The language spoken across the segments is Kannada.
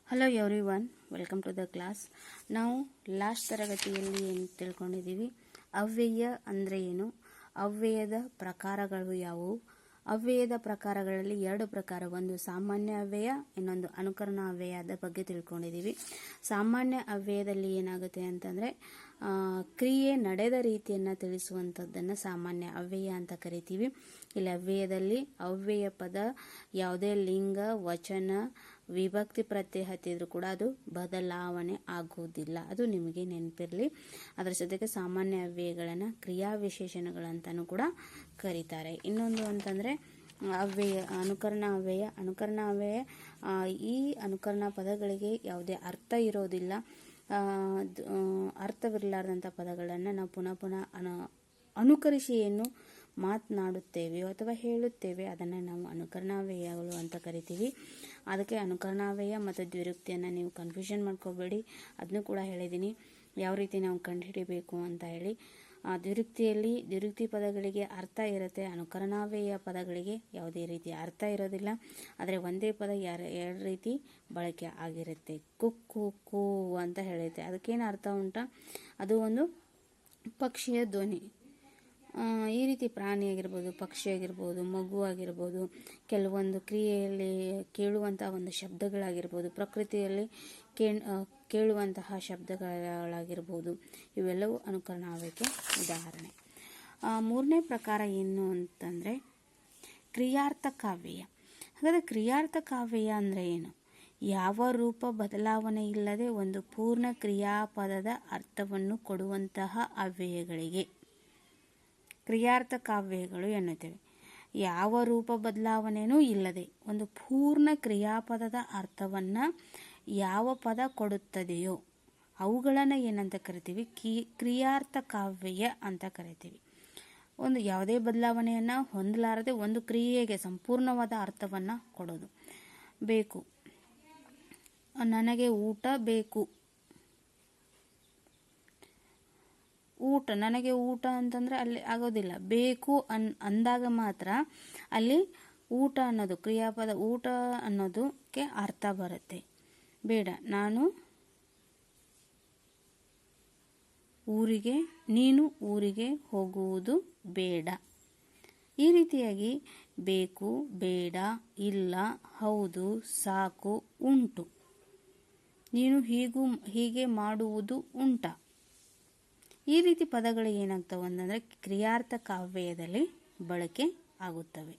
Hello everyone, welcome to the class. ನಾವು ಲಾಸ್ಟ್ ತರಗತಿಯಲ್ಲಿ ಏನು ತಿಳ್ಕೊಂಡಿದ್ದೀವಿ, ಅವ್ಯಯ ಅಂದರೆ ಏನು, ಅವ್ಯಯದ ಪ್ರಕಾರಗಳು ಯಾವುವು, ಅವ್ಯಯದ ಪ್ರಕಾರಗಳಲ್ಲಿ ಎರಡು ಪ್ರಕಾರ, ಒಂದು ಸಾಮಾನ್ಯ ಅವ್ಯಯ, ಇನ್ನೊಂದು ಅನುಕರಣ ಅವ್ಯಯದ ಬಗ್ಗೆ ತಿಳ್ಕೊಂಡಿದ್ದೀವಿ. ಸಾಮಾನ್ಯ ಅವ್ಯಯದಲ್ಲಿ ಏನಾಗುತ್ತೆ ಅಂತಂದರೆ ಕ್ರಿಯೆ ನಡೆದ ರೀತಿಯನ್ನು ತಿಳಿಸುವಂಥದ್ದನ್ನು ಸಾಮಾನ್ಯ ಅವ್ಯಯ ಅಂತ ಕರಿತೀವಿ. ಇಲ್ಲಿ ಅವ್ಯಯದಲ್ಲಿ ಅವ್ಯಯ ಪದ ಯಾವುದೇ ಲಿಂಗ, ವಚನ, ವಿಭಕ್ತಿ ಪ್ರತ್ಯಯ ಹತ್ತಿದ್ರು ಕೂಡ ಅದು ಬದಲಾವಣೆ ಆಗುವುದಿಲ್ಲ. ಅದು ನಿಮಗೆ ನೆನಪಿರಲಿ. ಅದರ ಜೊತೆಗೆ ಸಾಮಾನ್ಯ ಅವ್ಯಯಗಳನ್ನು ಕ್ರಿಯಾ ವಿಶೇಷಣಗಳಂತನೂ ಕೂಡ ಕರೀತಾರೆ. ಇನ್ನೊಂದು ಅಂತಂದರೆ ಅವ್ಯಯ ಅನುಕರಣ ಅವ್ಯಯ. ಅನುಕರಣ ಅವ್ಯಯ ಈ ಅನುಕರಣ ಪದಗಳಿಗೆ ಯಾವುದೇ ಅರ್ಥ ಇರೋದಿಲ್ಲ. ಅರ್ಥವಿರಲಾರ್ದಂಥ ಪದಗಳನ್ನು ನಾವು ಪುನಃ ಅನುಕರಿಸಿ ಏನು ಮಾತನಾಡುತ್ತೇವೆಯೋ ಅಥವಾ ಹೇಳುತ್ತೇವೆ ಅದನ್ನು ನಾವು ಅನುಕರಣಾವ್ಯಯಗಳು ಅಂತ ಕರಿತೀವಿ. ಅದಕ್ಕೆ ಅನುಕರಣಾವ್ಯಯ ಮತ್ತು ದ್ವಿರುಕ್ತಿಯನ್ನು ನೀವು ಕನ್ಫ್ಯೂಷನ್ ಮಾಡ್ಕೋಬೇಡಿ. ಅದನ್ನು ಕೂಡ ಹೇಳಿದ್ದೀನಿ ಯಾವ ರೀತಿ ನಾವು ಕಂಡುಹಿಡಿಬೇಕು ಅಂತ ಹೇಳಿ. ದ್ವಿರುಕ್ತಿ ಪದಗಳಿಗೆ ಅರ್ಥ ಇರುತ್ತೆ, ಅನುಕರಣಾವ್ಯಯ ಪದಗಳಿಗೆ ಯಾವುದೇ ರೀತಿ ಅರ್ಥ ಇರೋದಿಲ್ಲ. ಆದರೆ ಒಂದೇ ಪದ ಎರಡು ರೀತಿ ಬಳಕೆ ಆಗಿರುತ್ತೆ. ಕುಕ್ಕು ಕೂ ಅಂತ ಹೇಳುತ್ತೆ, ಅದಕ್ಕೇನು ಅರ್ಥ ಉಂಟಾ? ಅದು ಒಂದು ಪಕ್ಷಿಯ ಧ್ವನಿ. ಈ ರೀತಿ ಪ್ರಾಣಿ ಆಗಿರ್ಬೋದು, ಪಕ್ಷಿ ಆಗಿರ್ಬೋದು, ಮಗು ಆಗಿರ್ಬೋದು, ಕೆಲವೊಂದು ಕ್ರಿಯೆಯಲ್ಲಿ ಕೇಳುವಂತಹ ಒಂದು ಶಬ್ದಗಳಾಗಿರ್ಬೋದು, ಪ್ರಕೃತಿಯಲ್ಲಿ ಕೇಳುವಂತಹ ಶಬ್ದಗಳಾಗಿರ್ಬೋದು, ಇವೆಲ್ಲವೂ ಅನುಕರಣಾವ್ಯಯಕ್ಕೆ ಉದಾಹರಣೆ. ಮೂರನೇ ಪ್ರಕಾರ ಏನು ಅಂತಂದರೆ ಕ್ರಿಯಾರ್ಥಕಾವ್ಯಯ. ಹಾಗಾದರೆ ಕ್ರಿಯಾರ್ಥಕಾವ್ಯಯ ಅಂದರೆ ಏನು? ಯಾವ ರೂಪ ಬದಲಾವಣೆ ಇಲ್ಲದೆ ಒಂದು ಪೂರ್ಣ ಕ್ರಿಯಾಪದದ ಅರ್ಥವನ್ನು ಕೊಡುವಂತಹ ಅವ್ಯಯಗಳಿಗೆ ಕ್ರಿಯಾರ್ಥಕಾವ್ಯಗಳು ಎನ್ನುತ್ತೇವೆ. ಯಾವ ರೂಪ ಬದಲಾವಣೆಯೂ ಇಲ್ಲದೆ ಒಂದು ಪೂರ್ಣ ಕ್ರಿಯಾಪದದ ಅರ್ಥವನ್ನು ಯಾವ ಪದ ಕೊಡುತ್ತದೆಯೋ ಅವುಗಳನ್ನು ಏನಂತ ಕರಿತೀವಿ? ಕ್ರಿಯಾರ್ಥಕಾವ್ಯಯ ಅಂತ ಕರಿತೀವಿ. ಒಂದು ಯಾವುದೇ ಬದಲಾವಣೆಯನ್ನು ಹೊಂದಲಾರದೆ ಒಂದು ಕ್ರಿಯೆಗೆ ಸಂಪೂರ್ಣವಾದ ಅರ್ಥವನ್ನು ಕೊಡೋದು. ಬೇಕು, ನನಗೆ ಊಟ ಬೇಕು. ನನಗೆ ಊಟ ಅಂತಂದರೆ ಅಲ್ಲಿ ಆಗೋದಿಲ್ಲ. ಬೇಕು ಅಂದಾಗ ಮಾತ್ರ ಅಲ್ಲಿ ಊಟ ಅನ್ನೋದು ಕ್ರಿಯಾಪದ ಊಟ ಅನ್ನೋದಕ್ಕೆ ಅರ್ಥ ಬರುತ್ತೆ. ಬೇಡ, ನೀನು ಊರಿಗೆ ಹೋಗುವುದು ಬೇಡ. ಈ ರೀತಿಯಾಗಿ ಬೇಕು, ಬೇಡ, ಇಲ್ಲ, ಹೌದು, ಸಾಕು, ಉಂಟು, ನೀನು ಹೀಗೆ ಮಾಡುವುದು ಉಂಟಾ, ಈ ರೀತಿ ಪದಗಳು ಏನಾಗ್ತವೆ ಅಂತಂದರೆ ಕ್ರಿಯಾರ್ಥಕಾವ್ಯಯದಲ್ಲಿ ಬಳಕೆ ಆಗುತ್ತವೆ.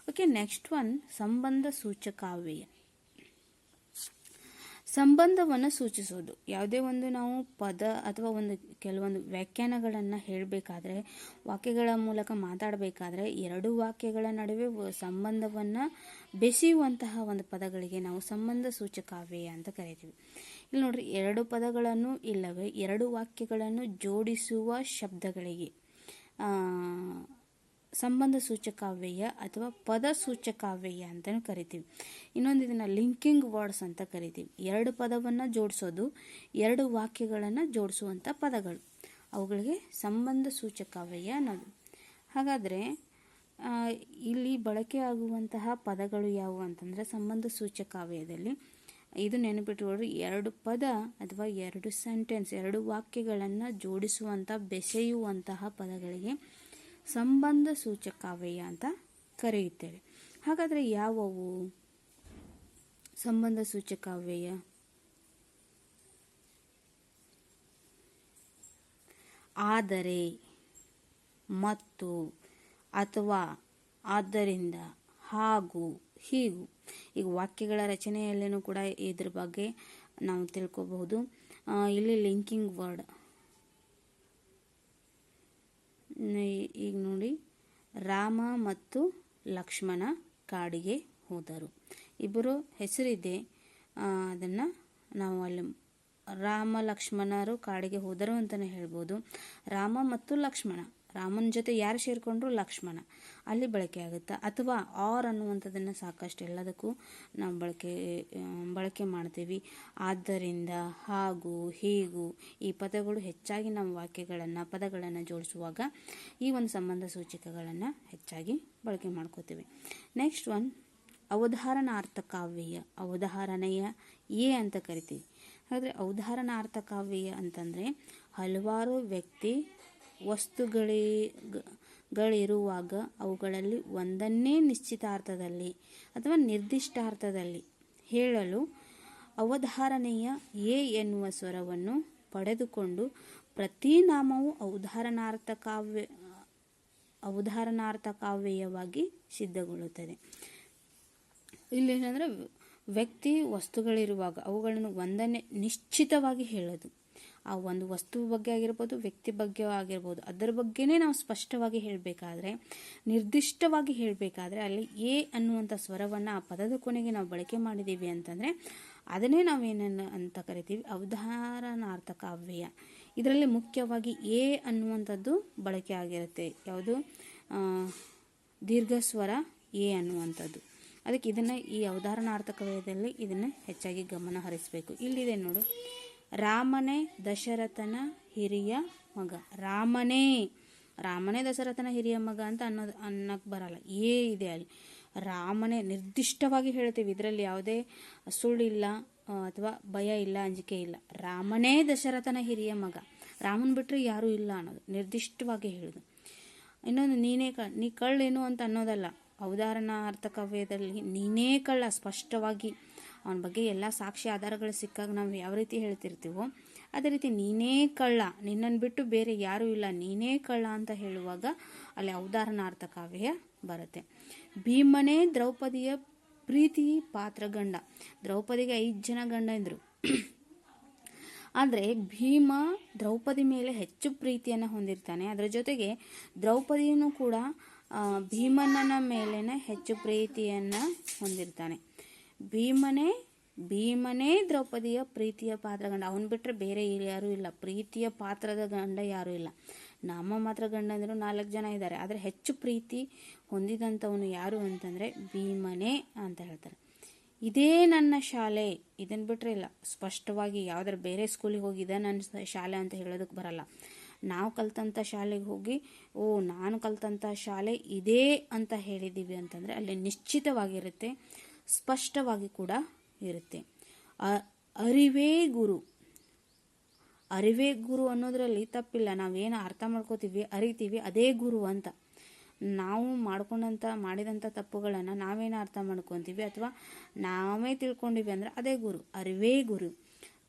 ಓಕೆ, ನೆಕ್ಸ್ಟ್ ಒನ್ ಸಂಬಂಧ ಸೂಚಕಾವ್ಯಯ. ಸಂಬಂಧವನ್ನು ಸೂಚಿಸೋದು. ಯಾವುದೇ ಒಂದು ನಾವು ಪದ ಅಥವಾ ಕೆಲವೊಂದು ವ್ಯಾಖ್ಯಾನಗಳನ್ನು ಹೇಳಬೇಕಾದ್ರೆ, ವಾಕ್ಯಗಳ ಮೂಲಕ ಮಾತಾಡಬೇಕಾದ್ರೆ ಎರಡು ವಾಕ್ಯಗಳ ನಡುವೆ ಸಂಬಂಧವನ್ನು ಬೆಸೆಯುವಂತಹ ಒಂದು ಪದಗಳಿಗೆ ನಾವು ಸಂಬಂಧ ಸೂಚಕಾವ್ಯಯ ಅಂತ ಕರಿತೀವಿ. ಇಲ್ಲಿ ನೋಡ್ರಿ, ಎರಡು ಪದಗಳನ್ನು ಇಲ್ಲವೇ ಎರಡು ವಾಕ್ಯಗಳನ್ನು ಜೋಡಿಸುವ ಶಬ್ದಗಳಿಗೆ ಸಂಬಂಧ ಸೂಚಕಾವ್ಯಯ ಅಥವಾ ಪದ ಸೂಚಕಾವ್ಯಯ ಅಂತಲೂ ಕರಿತೀವಿ. ಇನ್ನೊಂದು ಇದನ್ನು ಲಿಂಕಿಂಗ್ ವರ್ಡ್ಸ್ ಅಂತ ಕರಿತೀವಿ. ಎರಡು ಪದವನ್ನು ಜೋಡಿಸೋದು, ಎರಡು ವಾಕ್ಯಗಳನ್ನು ಜೋಡಿಸುವಂಥ ಪದಗಳು, ಅವುಗಳಿಗೆ ಸಂಬಂಧ ಸೂಚಕಾವ್ಯಯ ಅನ್ನೋದು. ಹಾಗಾದರೆ ಇಲ್ಲಿ ಬಳಕೆಯಾಗುವಂತಹ ಪದಗಳು ಯಾವುವು ಅಂತಂದರೆ ಸಂಬಂಧ ಸೂಚಕಾವ್ಯಯದಲ್ಲಿ ಇದು ನೆನಪಿಟ್ಟುಕೊಳ್ಳಿ, ಎರಡು ಪದ ಅಥವಾ ಎರಡು ಸೆಂಟೆನ್ಸ್, ಎರಡು ವಾಕ್ಯಗಳನ್ನು ಜೋಡಿಸುವಂಥ ಬೆಸೆಯುವಂತಹ ಪದಗಳಿಗೆ ಸಂಬಂಧ ಸೂಚಕಾವ್ಯಯ ಅಂತ ಕರೆಯುತ್ತೇವೆ. ಹಾಗಾದರೆ ಯಾವುವು ಸಂಬಂಧ ಸೂಚಕಾವ್ಯಯ? ಆದರೆ, ಮತ್ತು, ಅಥವಾ, ಆದ್ದರಿಂದ, ಹಾಗೂ, ಹೀಗೂ. ಈಗ ವಾಕ್ಯಗಳ ರಚನೆಯಲ್ಲೇನೂ ಕೂಡ ಇದ್ರ ಬಗ್ಗೆ ನಾವು ತಿಳ್ಕೋಬಹುದು. ಇಲ್ಲಿ ಲಿಂಕಿಂಗ್ ವರ್ಡ್, ಈಗ ನೋಡಿ, ರಾಮ ಮತ್ತು ಲಕ್ಷ್ಮಣ ಕಾಡಿಗೆ ಹೋದರು. ಇಬ್ಬರು ಹೆಸರಿದೆ, ಅದನ್ನು ನಾವು ಅಲ್ಲಿ ರಾಮ ಲಕ್ಷ್ಮಣರು ಕಾಡಿಗೆ ಹೋದರು ಅಂತಲೇ ಹೇಳ್ಬೋದು. ರಾಮ ಮತ್ತು ಲಕ್ಷ್ಮಣ, ರಾಮನ ಜೊತೆ ಯಾರು ಸೇರಿಕೊಂಡ್ರು? ಲಕ್ಷ್ಮಣ, ಅಲ್ಲಿ ಬಳಕೆ ಆಗುತ್ತೆ. ಅಥವಾ ಆರ್ ಅನ್ನುವಂಥದ್ದನ್ನು ಸಾಕಷ್ಟು ಎಲ್ಲದಕ್ಕೂ ನಾವು ಬಳಕೆ ಮಾಡ್ತೀವಿ. ಆದ್ದರಿಂದ, ಹಾಗೂ, ಹೀಗೂ ಈ ಪದಗಳು ಹೆಚ್ಚಾಗಿ ನಮ್ಮ ಪದಗಳನ್ನು ಜೋಡಿಸುವಾಗ ಈ ಒಂದು ಸಂಬಂಧ ಸೂಚಕಗಳನ್ನು ಹೆಚ್ಚಾಗಿ ಬಳಕೆ ಮಾಡ್ಕೋತೀವಿ. ನೆಕ್ಸ್ಟ್ ಒನ್ ಅವಧಾರಣಾರ್ಥ ಕಾವ್ಯ, ಅವಧಾರಣೆಯ ಅಂತ ಕರಿತೀವಿ. ಹಾಗಾದರೆ ಅವಧಾರಣಾರ್ಥ ಕಾವ್ಯ ಅಂತಂದರೆ ಹಲವಾರು ವ್ಯಕ್ತಿ ವಸ್ತುಗಳಿರುವಾಗ ಅವುಗಳಲ್ಲಿ ಒಂದನ್ನೇ ನಿಶ್ಚಿತಾರ್ಥದಲ್ಲಿ ಅಥವಾ ನಿರ್ದಿಷ್ಟಾರ್ಥದಲ್ಲಿ ಹೇಳಲು ಅವಧಾರಣೆಯ ಎನ್ನುವ ಸ್ವರವನ್ನು ಪಡೆದುಕೊಂಡು ಪ್ರತಿ ನಾಮವು ಅವಧಾರಣಾರ್ಥ ಕಾವ್ಯವಾಗಿ ಸಿದ್ಧಗೊಳ್ಳುತ್ತದೆ. ಇಲ್ಲೇನಂದರೆ ವ್ಯಕ್ತಿ ವಸ್ತುಗಳಿರುವಾಗ ಅವುಗಳನ್ನು ಒಂದನ್ನೇ ನಿಶ್ಚಿತವಾಗಿ ಹೇಳೋದು. ಆ ಒಂದು ವಸ್ತು ಬಗ್ಗೆ ಆಗಿರ್ಬೋದು, ವ್ಯಕ್ತಿ ಬಗ್ಗೆ ಆಗಿರ್ಬೋದು, ಅದರ ಬಗ್ಗೆನೇ ನಾವು ಸ್ಪಷ್ಟವಾಗಿ ಹೇಳಬೇಕಾದ್ರೆ, ನಿರ್ದಿಷ್ಟವಾಗಿ ಹೇಳಬೇಕಾದ್ರೆ ಅಲ್ಲಿ ಅನ್ನುವಂಥ ಸ್ವರವನ್ನು ಆ ಪದದ ಕೊನೆಗೆ ನಾವು ಬಳಕೆ ಮಾಡಿದ್ದೀವಿ ಅಂತಂದರೆ ಅದನ್ನೇ ನಾವೇನನ್ನು ಅಂತ ಕರಿತೀವಿ ಅವಧಾರಣಾರ್ಥ ಕಾವ್ಯ. ಇದರಲ್ಲಿ ಮುಖ್ಯವಾಗಿ ಅನ್ನುವಂಥದ್ದು ಬಳಕೆ ಆಗಿರುತ್ತೆ. ಯಾವುದು? ದೀರ್ಘ ಸ್ವರ ಅನ್ನುವಂಥದ್ದು. ಅದಕ್ಕೆ ಇದನ್ನು ಈ ಅವಧಾರಣಾರ್ಥ ಕಾವ್ಯದಲ್ಲಿ ಇದನ್ನು ಹೆಚ್ಚಾಗಿ ಗಮನ ಹರಿಸಬೇಕು. ಇಲ್ಲಿದೆ ನೋಡು, ರಾಮನೇ ದಶರಥನ ಹಿರಿಯ ಮಗ. ರಾಮನೇ ದಶರಥನ ಹಿರಿಯ ಮಗ ಅಂತ ಅನ್ನಕ್ಕೆ ಬರಲ್ಲ, ಇದೆ ಅಲ್ಲಿ. ರಾಮನೇ ನಿರ್ದಿಷ್ಟವಾಗಿ ಹೇಳ್ತೀವಿ, ಇದರಲ್ಲಿ ಯಾವುದೇ ಸುಳ್ಳಿಲ್ಲ ಅಥವಾ ಭಯ ಇಲ್ಲ, ಅಂಜಿಕೆ ಇಲ್ಲ. ರಾಮನೇ ದಶರಥನ ಹಿರಿಯ ಮಗ, ರಾಮನ್ ಬಿಟ್ಟರೆ ಯಾರೂ ಇಲ್ಲ ಅನ್ನೋದು ನಿರ್ದಿಷ್ಟವಾಗಿ ಹೇಳೋದು. ಇನ್ನೊಂದು ನೀ ಕಳ್ಳೇನು ಅಂತ ಅನ್ನೋದಲ್ಲ. ಅವಧಾರಣಾರ್ಥ ಕಾವ್ಯದಲ್ಲಿ ನೀನೇ ಕಳ್ಳ, ಸ್ಪಷ್ಟವಾಗಿ ಅವನ ಬಗ್ಗೆ ಎಲ್ಲ ಸಾಕ್ಷಿ ಆಧಾರಗಳು ಸಿಕ್ಕಾಗ ನಾವು ಯಾವ ರೀತಿ ಹೇಳ್ತಿರ್ತೀವೋ ಅದೇ ರೀತಿ ನೀನೇ ಕಳ್ಳ, ನಿನ್ನನ್ನು ಬಿಟ್ಟು ಬೇರೆ ಯಾರೂ ಇಲ್ಲ, ನೀನೇ ಕಳ್ಳ ಅಂತ ಹೇಳುವಾಗ ಅಲ್ಲಿ ಅವಧಾರಣಾರ್ಥ ಕಾವ್ಯ ಬರುತ್ತೆ. ಭೀಮನೇ ದ್ರೌಪದಿಯ ಪ್ರೀತಿ ಪಾತ್ರ ಗಂಡ. ದ್ರೌಪದಿಗೆ 5 ಜನ ಗಂಡ ಇದ್ರು. ಆದರೆ ಭೀಮ ದ್ರೌಪದಿ ಮೇಲೆ ಹೆಚ್ಚು ಪ್ರೀತಿಯನ್ನು ಹೊಂದಿರ್ತಾನೆ. ಅದರ ಜೊತೆಗೆ ದ್ರೌಪದಿಯೂ ಕೂಡ ಭೀಮನ ಮೇಲೇನೆ ಹೆಚ್ಚು ಪ್ರೀತಿಯನ್ನು ಹೊಂದಿರ್ತಾನೆ. ಭೀಮನೇ ದ್ರೌಪದಿಯ ಪ್ರೀತಿಯ ಪಾತ್ರ ಗಂಡ. ಅವನು ಬಿಟ್ಟರೆ ಬೇರೆ ಯಾರೂ ಇಲ್ಲ, ಪ್ರೀತಿಯ ಪಾತ್ರದ ಗಂಡ ಯಾರೂ ಇಲ್ಲ. ನಮ್ಮ ಮಾತ್ರ ಗಂಡ ಅಂದರೂ 4 ಜನ ಇದ್ದಾರೆ, ಆದರೆ ಹೆಚ್ಚು ಪ್ರೀತಿ ಹೊಂದಿದಂಥವನು ಯಾರು ಅಂತಂದರೆ ಭೀಮನೇ ಅಂತ ಹೇಳ್ತಾರೆ. ಇದೇ ನನ್ನ ಶಾಲೆ, ಇದನ್ನು ಬಿಟ್ಟರೆ ಇಲ್ಲ. ಸ್ಪಷ್ಟವಾಗಿ ಯಾವುದಾದ್ರು ಬೇರೆ ಸ್ಕೂಲಿಗೆ ಹೋಗಿದ್ದೆ ನನ್ನ ಶಾಲೆ ಅಂತ ಹೇಳೋದಕ್ಕೆ ಬರಲ್ಲ. ನಾವು ಕಲ್ತಂಥ ಶಾಲೆಗೆ ಹೋಗಿ ನಾನು ಕಲ್ತಂಥ ಶಾಲೆ ಇದೇ ಅಂತ ಹೇಳಿದ್ದೀವಿ ಅಂತಂದರೆ ಅಲ್ಲಿ ನಿಶ್ಚಿತವಾಗಿರುತ್ತೆ, ಸ್ಪಷ್ಟವಾಗಿ ಕೂಡ ಇರುತ್ತೆ. ಅರಿವೇ ಗುರು ಅನ್ನೋದ್ರಲ್ಲಿ ತಪ್ಪಿಲ್ಲ. ನಾವೇನು ಅರ್ಥ ಮಾಡ್ಕೋತೀವಿ, ಅರಿತೀವಿ, ಅದೇ ಗುರು ಅಂತ. ನಾವು ಮಾಡಿದಂಥ ತಪ್ಪುಗಳನ್ನು ನಾವೇನು ಅರ್ಥ ಮಾಡ್ಕೊತೀವಿ ಅಥವಾ ನಾವೇ ತಿಳ್ಕೊಂಡಿವಿ ಅಂದರೆ ಅದೇ ಗುರು, ಅರಿವೇ ಗುರು.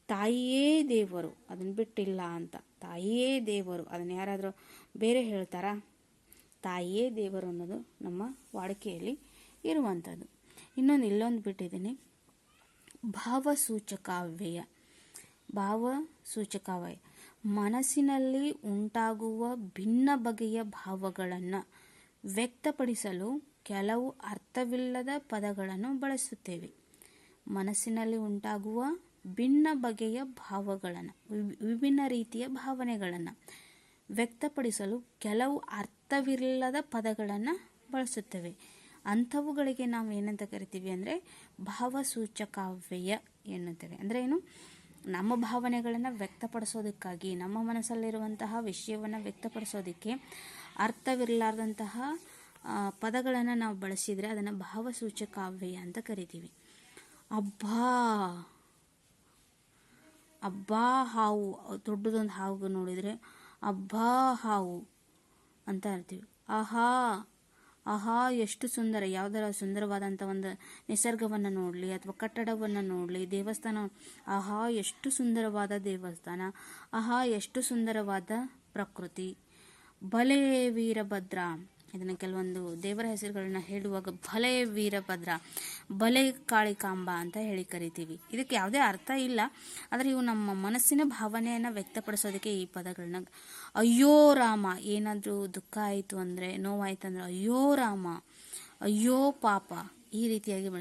ತಾಯಿಯೇ ದೇವರು, ಅದನ್ನು ಬಿಟ್ಟಿಲ್ಲ ಅಂತ. ತಾಯಿಯೇ ದೇವರು, ಅದನ್ನು ಯಾರಾದರೂ ಬೇರೆ ಹೇಳ್ತಾರಾ? ತಾಯಿಯೇ ದೇವರು ಅನ್ನೋದು ನಮ್ಮ ವಾಡಿಕೆಯಲ್ಲಿ ಇರುವಂಥದ್ದು. ಇಲ್ಲೊಂದು ಬಿಟ್ಟಿದ್ದೀನಿ, ಭಾವಸೂಚಕಾವ್ಯಯ. ಮನಸ್ಸಿನಲ್ಲಿ ಉಂಟಾಗುವ ಭಿನ್ನ ಬಗೆಯ ಭಾವಗಳನ್ನು ವ್ಯಕ್ತಪಡಿಸಲು ಕೆಲವು ಅರ್ಥವಿಲ್ಲದ ಪದಗಳನ್ನು ಬಳಸುತ್ತೇವೆ. ಮನಸ್ಸಿನಲ್ಲಿ ಉಂಟಾಗುವ ಭಿನ್ನ ಬಗೆಯ ಭಾವಗಳನ್ನು, ವಿಭಿನ್ನ ರೀತಿಯ ಭಾವನೆಗಳನ್ನು ವ್ಯಕ್ತಪಡಿಸಲು ಕೆಲವು ಅರ್ಥವಿಲ್ಲದ ಪದಗಳನ್ನು ಬಳಸುತ್ತೇವೆ. ಅಂಥವುಗಳಿಗೆ ನಾವು ಏನಂತ ಕರಿತೀವಿ ಅಂದರೆ ಭಾವಸೂಚಕಾವ್ಯಯ ಎನ್ನುತ್ತೇವೆ. ಅಂದರೆ ಏನು? ನಮ್ಮ ಭಾವನೆಗಳನ್ನು ವ್ಯಕ್ತಪಡಿಸೋದಕ್ಕಾಗಿ, ನಮ್ಮ ಮನಸ್ಸಲ್ಲಿರುವಂತಹ ವಿಷಯವನ್ನು ವ್ಯಕ್ತಪಡಿಸೋದಕ್ಕೆ ಅರ್ಥವಿರಲಾರ್ದಂತಹ ಪದಗಳನ್ನು ನಾವು ಬಳಸಿದರೆ ಅದನ್ನು ಭಾವಸೂಚಕಾವ್ಯಯ ಅಂತ ಕರಿತೀವಿ. ಅಬ್ಬಾ ಹಾವು, ದೊಡ್ಡದೊಂದು ಹಾವು ನೋಡಿದರೆ ಅಬ್ಬಾ ಹಾವು ಅಂತ ಇರ್ತೀವಿ. ಆಹಾ ಎಷ್ಟು ಸುಂದರ. ಯಾವುದರ ಸುಂದರವಾದಂಥ ಒಂದು ನಿಸರ್ಗವನ್ನು ನೋಡಲಿ ಅಥವಾ ಕಟ್ಟಡವನ್ನು ನೋಡಲಿ, ದೇವಸ್ಥಾನ, ಆಹಾ ಎಷ್ಟು ಸುಂದರವಾದ ದೇವಸ್ಥಾನ, ಆಹಾ ಎಷ್ಟು ಸುಂದರವಾದ ಪ್ರಕೃತಿ. ಭಲೇ ವೀರಭದ್ರ, ಇದನ್ನು ಕೆಲವೊಂದು ದೇವರ ಹೆಸರುಗಳನ್ನ ಹೇಳುವಾಗ ಭಲೇ ವೀರಭದ್ರ, ಭಲೇ ಕಾಳಿಕಾಂಬ ಅಂತ ಹೇಳಿ ಕರಿತೀವಿ. ಇದಕ್ಕೆ ಯಾವುದೇ ಅರ್ಥ ಇಲ್ಲ, ಆದರೆ ಇವು ನಮ್ಮ ಮನಸ್ಸಿನ ಭಾವನೆಯನ್ನು ವ್ಯಕ್ತಪಡಿಸೋದಕ್ಕೆ ಈ ಪದಗಳನ್ನ. ಅಯ್ಯೋ ರಾಮ, ಏನಾದರೂ ದುಃಖ ಆಯಿತು ಅಂದರೆ, ನೋವಾಯಿತು ಅಂದರೆ ಅಯ್ಯೋ ರಾಮ, ಅಯ್ಯೋ ಪಾಪ, ಈ ರೀತಿಯಾಗಿ.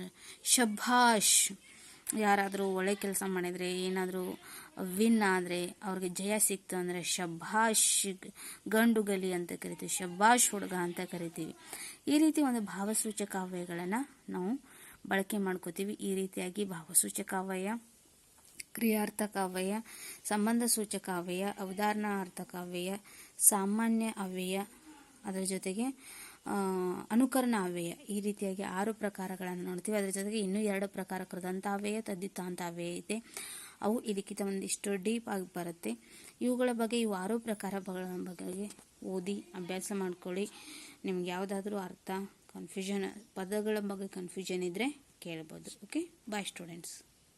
ಶಭಾಷ್, ಯಾರಾದರೂ ಒಳ್ಳೆ ಕೆಲಸ ಮಾಡಿದರೆ, ಏನಾದರೂ ವಿನ್ ಆದರೆ, ಅವ್ರಿಗೆ ಜಯ ಸಿಕ್ತು ಅಂದರೆ ಶಭಾಷ್ ಗಂಡುಗಲಿ ಅಂತ ಕರಿತೀವಿ, ಶಭಾಷ್ ಹುಡುಗ ಅಂತ ಕರಿತೀವಿ. ಈ ರೀತಿ ಒಂದು ಭಾವಸೂಚಕಾವ್ಯಗಳನ್ನು ನಾವು ಬಳಕೆ ಮಾಡ್ಕೋತೀವಿ. ಈ ರೀತಿಯಾಗಿ ಭಾವಸೂಚಕಾವ್ಯಯ, ಕ್ರಿಯಾರ್ಥಕಾವ್ಯಯ, ಸಂಬಂಧ ಸೂಚಕಾವ್ಯಯ, ಅವಧಾರಣಾರ್ಥಕಾವ್ಯಯ, ಸಾಮಾನ್ಯ ಅವ್ಯಯ, ಅದರ ಜೊತೆಗೆ ಅನುಕರಣಾವ್ಯಯ, ಈ ರೀತಿಯಾಗಿ 6 ಪ್ರಕಾರಗಳನ್ನು ನೋಡ್ತೀವಿ. ಅದರ ಜೊತೆಗೆ ಇನ್ನೂ 2 ಪ್ರಕಾರ ಕೃದಂತಾವ್ಯಯ, ತದ್ಧಿತಾಂತಾವ್ಯಯ ಇದೆ. ಅವು ಇದಕ್ಕಿಂತ ಒಂದಿಷ್ಟು ಡೀಪ್ ಆಗಿ ಬರುತ್ತೆ. ಇವುಗಳ ಬಗ್ಗೆ, ಇವು 6 ಪ್ರಕಾರಗಳ ಬಗ್ಗೆ ಓದಿ ಅಭ್ಯಾಸ ಮಾಡ್ಕೊಳ್ಳಿ. ನಿಮ್ಗೆ ಯಾವುದಾದ್ರೂ ಕನ್ಫ್ಯೂಷನ್, ಪದಗಳ ಬಗ್ಗೆ ಕನ್ಫ್ಯೂಷನ್ ಇದ್ದರೆ ಕೇಳ್ಬೋದು. ಓಕೆ, ಬಾಯ್ ಸ್ಟೂಡೆಂಟ್ಸ್.